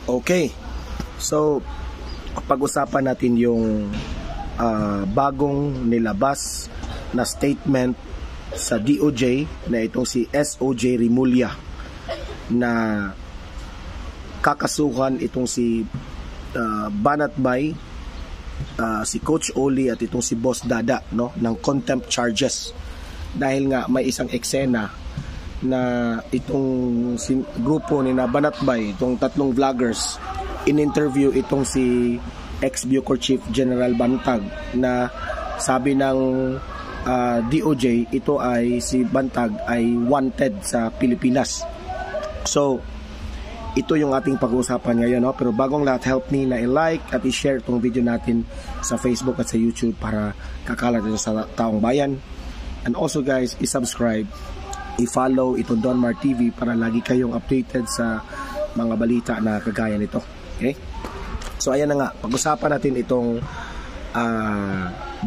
Okay, so pag-usapan natin yung bagong nilabas na statement sa DOJ na itong si SOJ Rimulya na kakasuhan itong si Banatbay, si Coach Oli at itong si Boss Dada, no, ng contempt charges dahil nga may isang eksena na itong grupo ni na Banatbay, itong tatlong vloggers, in-interview itong si ex-Bucor Chief General Bantag na sabi ng DOJ ito ay si Bantag ay wanted sa Pilipinas. So ito yung ating pag-uusapan ngayon, no? Pero bagong lahat, help me na i-like at i-share itong video natin sa Facebook at sa YouTube para kakalat ito sa taong bayan. And also guys, i-subscribe, i-follow itong Donmar TV para lagi kayong updated sa mga balita na kagaya nito. Okay? So ayan na nga, pag-usapan natin itong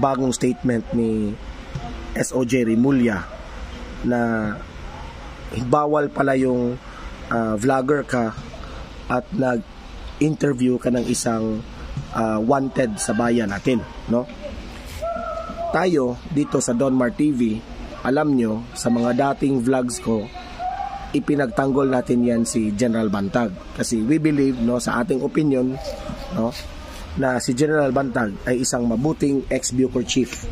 bagong statement ni SOJ Rimulya na bawal pala yung vlogger ka at nag-interview ka ng isang wanted sa bayan natin, no? Tayo dito sa Donmar TV, alam nyo, sa mga dating vlogs ko, ipinagtanggol natin yan si General Bantag kasi we believe, no, sa ating opinion, no, na si General Bantag ay isang mabuting ex-Bucor chief.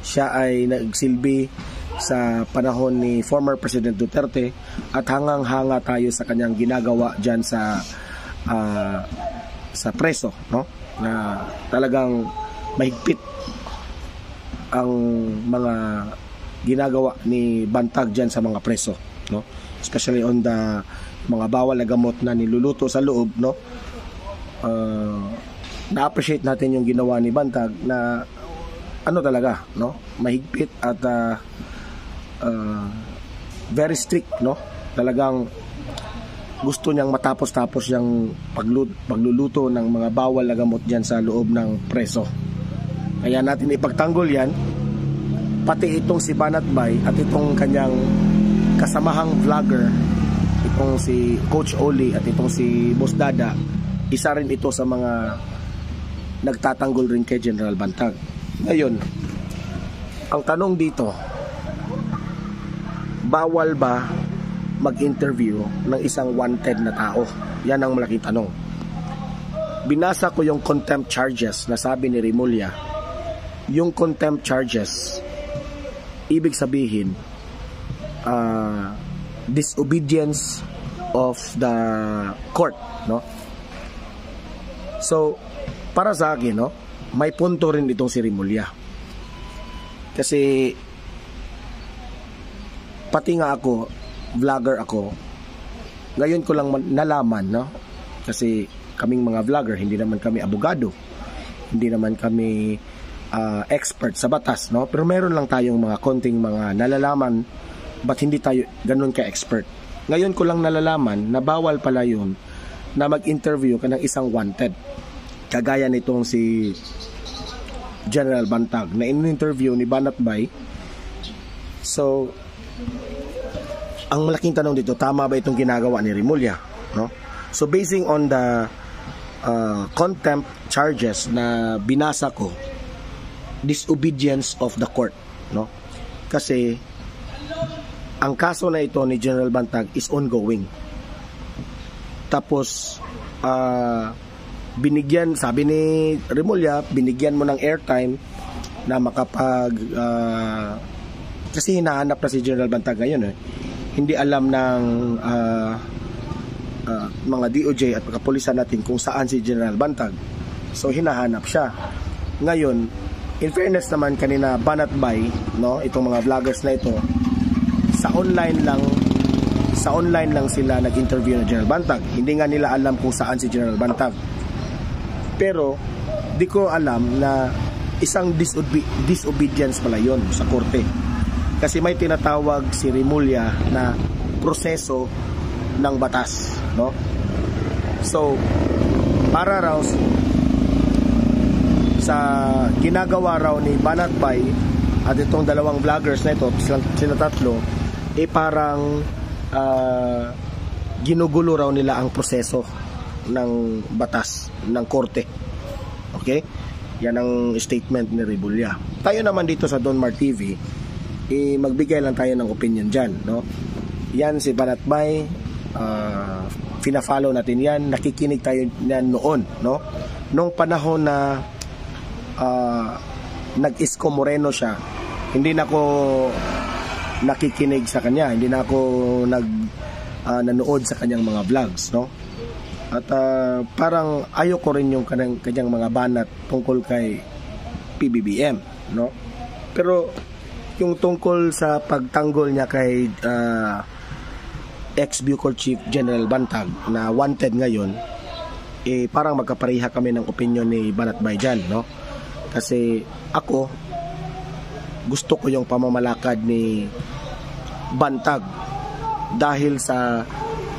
Siya ay nagsilbi sa panahon ni former President Duterte at hangang-hanga tayo sa kanyang ginagawa dyan sa preso, no, na talagang mahigpit ang mga ginagawa ni Bantag dyan sa mga preso, no, especially on the mga bawal na gamot na niluluto sa loob, no. Na-appreciate natin yung ginawa ni Bantag na ano talaga, no, mahigpit at very strict, no. Talagang gusto niyang matapos-tapos yung pagluluto ng mga bawal na gamot dyan sa loob ng preso. Kaya natin ipagtanggol yan, pati itong si Banatbay at itong kanyang kasamahang vlogger, itong si Coach Oli at itong si Boss Dada, isa rin ito sa mga nagtatanggol rin kay General Bantag. Ngayon, ang tanong dito, bawal ba mag-interview ng isang wanted na tao? Yan ang malaking tanong. Binasa ko yung contempt charges na sabi ni Rimulya. Yung contempt charges, ibig sabihin disobedience of the court, no? So para sa akin, no, may punto rin itong si Rimulya kasi pati nga ako, vlogger ako, ngayon ko lang nalaman, no, kasi kaming mga vlogger, hindi naman kami abogado, hindi naman kami expert sa batas, no, pero meron lang tayong mga konting mga nalalaman, but hindi tayo ganun ka-expert. Ngayon ko lang nalalaman na bawal pala yun na mag-interview ka ng isang wanted kagaya nitong si General Bantag na in-interview ni Banatbay. So ang malaking tanong dito, tama ba itong ginagawa ni Rimulya, no? So basing on the contempt charges na binasa ko, disobedience of the court, no? Kasi ang kaso na ito ni General Bantag is ongoing. Tapos binigyan, sabi ni Rimulya, binigyan mo ng airtime na makapag kasi hinahanap na si General Bantag ngayon, hindi alam ng mga DOJ at kapulisan natin kung saan si General Bantag. So hinahanap siya. Ngayon, in fairness naman kanina Banatbay, no, itong mga vloggers na ito, sa online lang sila nag-interview ng General Bantag. Hindi nga nila alam kung saan si General Bantag. Pero di ko alam na isang disobedience pala yon sa korte. Kasi may tinatawag si Rimulya na proseso ng batas, no? So para raw sa ginagawa raw ni Banatbay at itong dalawang vloggers na ito, sila tatlo, parang ginugulo raw nila ang proseso ng batas ng korte. Okay? Yan ang statement ni Rebulla. Tayo naman dito sa Don Mar TV, magbigay lang tayo ng opinion dyan, no? Yan si Banatbay, fina-follow natin yan, nakikinig tayo yan noon, no? Nung panahon na nag-Isko Moreno siya, hindi na ako nakikinig sa kanya, hindi na ako nanood sa kanyang mga vlogs, no? At parang ayoko rin yung kanyang mga banat tungkol kay PBBM, no? Pero yung tungkol sa pagtanggol niya kay ex-Bucor Chief General Bantag na wanted ngayon, parang magkapareha kami ng opinion ni Banatbay dyan, no? Kasi ako, gusto ko yung pamamalakad ni Bantag dahil sa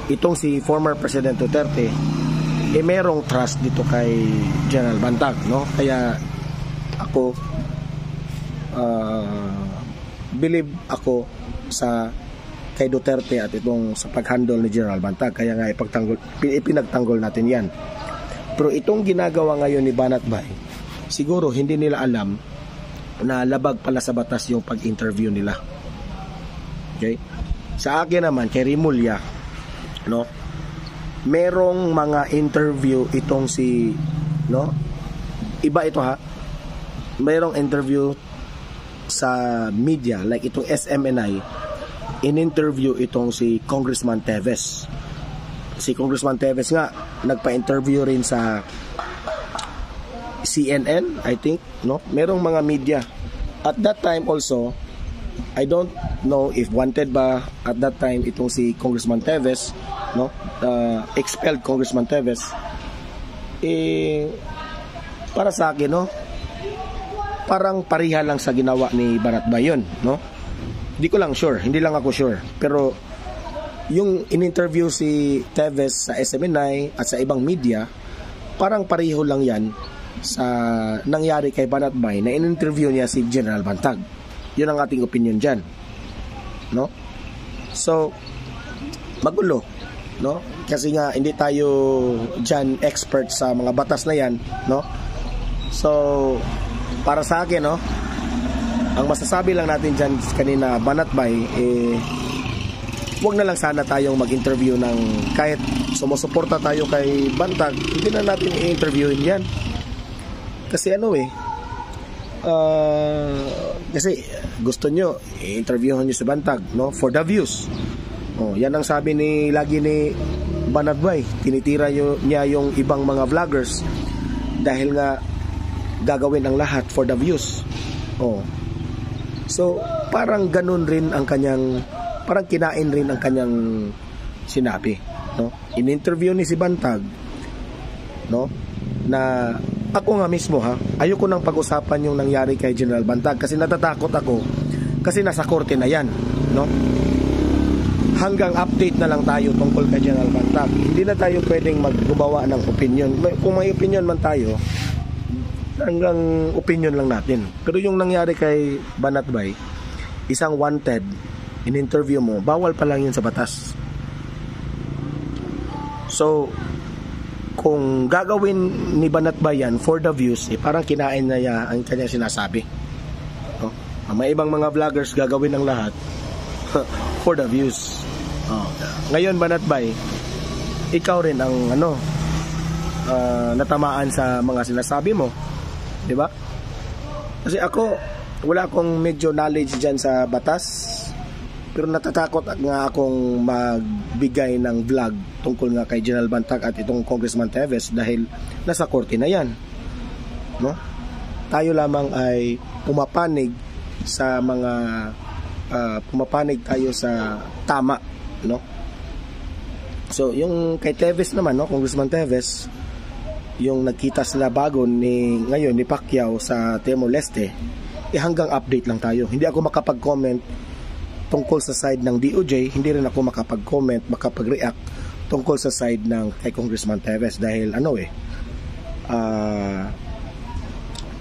itong si former President Duterte merong trust dito kay General Bantag, no? Kaya ako believe ako sa kay Duterte at itong sa pag-handle ni General Bantag, kaya nga ipinagtanggol natin yan. Pero itong ginagawa ngayon ni Banatbay, siguro hindi nila alam na labag pala sa batas yung pag-interview nila. Okay? Sa akin naman, kay Remulla, no, merong mga interview itong si, no, iba ito ha, merong interview sa media like itong SMNI, in-interview itong si Congressman Teves. Si Congressman Teves nga nagpa-interview rin sa CNN, I think, no? Merong mga media at that time also. I don't know if wanted ba at that time itong si Congressman Teves, no? Expelled Congressman Teves. Para sa akin, no, parang pariha lang sa ginawa ni Banatbay yun, no? Hindi ko lang sure, hindi lang ako sure. Pero yung in-interview si Teves sa SMNI at sa ibang media, parang pareho lang yan sa nangyari kay Banatbay na in-interview niya si General Bantag. Yun ang ating opinion dyan, no? So magulo, no? Kasi nga hindi tayo dyan expert sa mga batas na yan, no? So para sa akin, no, ang masasabi lang natin dyan kanina, Banatbay, wag na lang sana tayong mag-interview ng kahit sumusuporta tayo kay Bantag, hindi na natin i-interviewin yan. Kasi ano kasi gusto nyo i-interviewin nyo si Bantag, no, for the views. Yan ang sabi lagi ni Banatbay, tinitira niya yung ibang mga vloggers dahil nga gagawin ang lahat for the views. So parang ganun rin ang kanyang, parang kinain rin ang kanyang sinabi, no? In-interview ni si Bantag, no, na ako nga mismo, ha, ayoko nang pag-usapan yung nangyari kay General Bantag kasi natatakot ako kasi nasa korte na yan, no? Hanggang update na lang tayo tungkol kay General Bantag. Hindi na tayo pwedeng maggumawa ng opinion. Kung may opinion man tayo, hanggang opinion lang natin. Pero yung nangyari kay Banatbay, isang wanted, in-interview mo, bawal pa lang yun sa batas. So kung gagawin ni Banatbay yan for the views, parang kinain na niya ang kanya sinasabi, no? May ibang mga vloggers gagawin ng lahat for the views. Ngayon Banatbay, ikaw rin ang natamaan sa mga sinasabi mo, di ba? Kasi ako, wala akong medyo knowledge dyan sa batas, pero natatakot nga akong magbigay ng vlog tungkol nga kay General Bantag at itong Congressman Teves dahil nasa korte na yan, no? Tayo lamang ay pumapanig sa mga pumapanig tayo sa tama, no? So yung kay Teves naman, no, Congressman Teves, yung nagkita sila bago ngayon ni Pacquiao sa Timor-Leste, hanggang update lang tayo. Hindi ako makapag-comment tungkol sa side ng DOJ, hindi rin ako makapag-comment, makapag-react tungkol sa side ng kay Congressman Teves dahil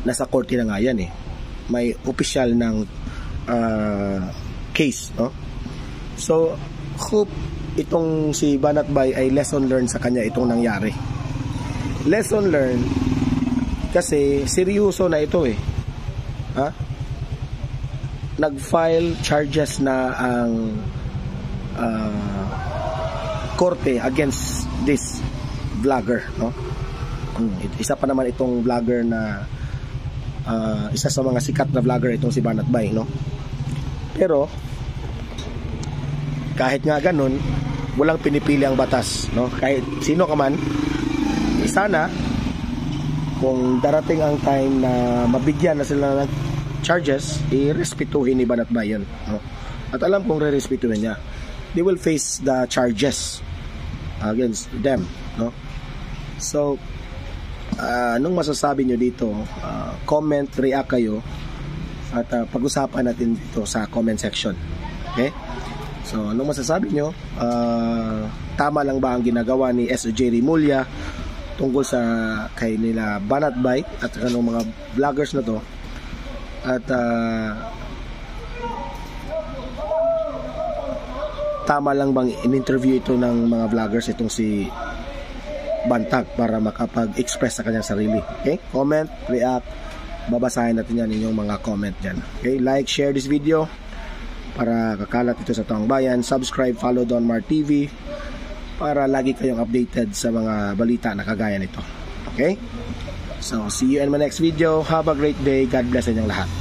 nasa korte na nga yan, may official ng case, no? So hope itong si Banatbay ay lesson learned sa kanya itong nangyari. lesson learned, kasi seryoso na ito eh. Ha? Nag-file charges na ang korte against this vlogger, no? Isa pa naman itong vlogger na isa sa mga sikat na vlogger itong si Banat Bay, no? Pero kahit nga ganun, walang pinipili ang batas, no? Kahit sino ka man, sana kung darating ang time na mabigyan na sila ng charges, i-respetuhin ni Banat Bay yun, no? At alam kong re-respetuhin niya. They will face the charges against them, no? So anong masasabi nyo dito? Comment, react kayo, at pag-usapan natin dito sa comment section. Okay? So anong masasabi nyo? Tama lang ba ang ginagawa ni SJ Rimulya tungkol sa kay nila Banat Bay at anong mga vloggers na to? At tama lang bang in-interview ito ng mga vloggers itong si Bantag para makapag-express sa kanyang sarili? Okay? Comment, react, babasahin natin yan inyong mga comment dyan. Okay? Like, share this video para kakalat ito sa taong bayan. Subscribe, follow Don Mar TV para lagi kayong updated sa mga balita na kagaya nito. Okay? So, see you in my next video. Have a great day. God bless inyong lahat.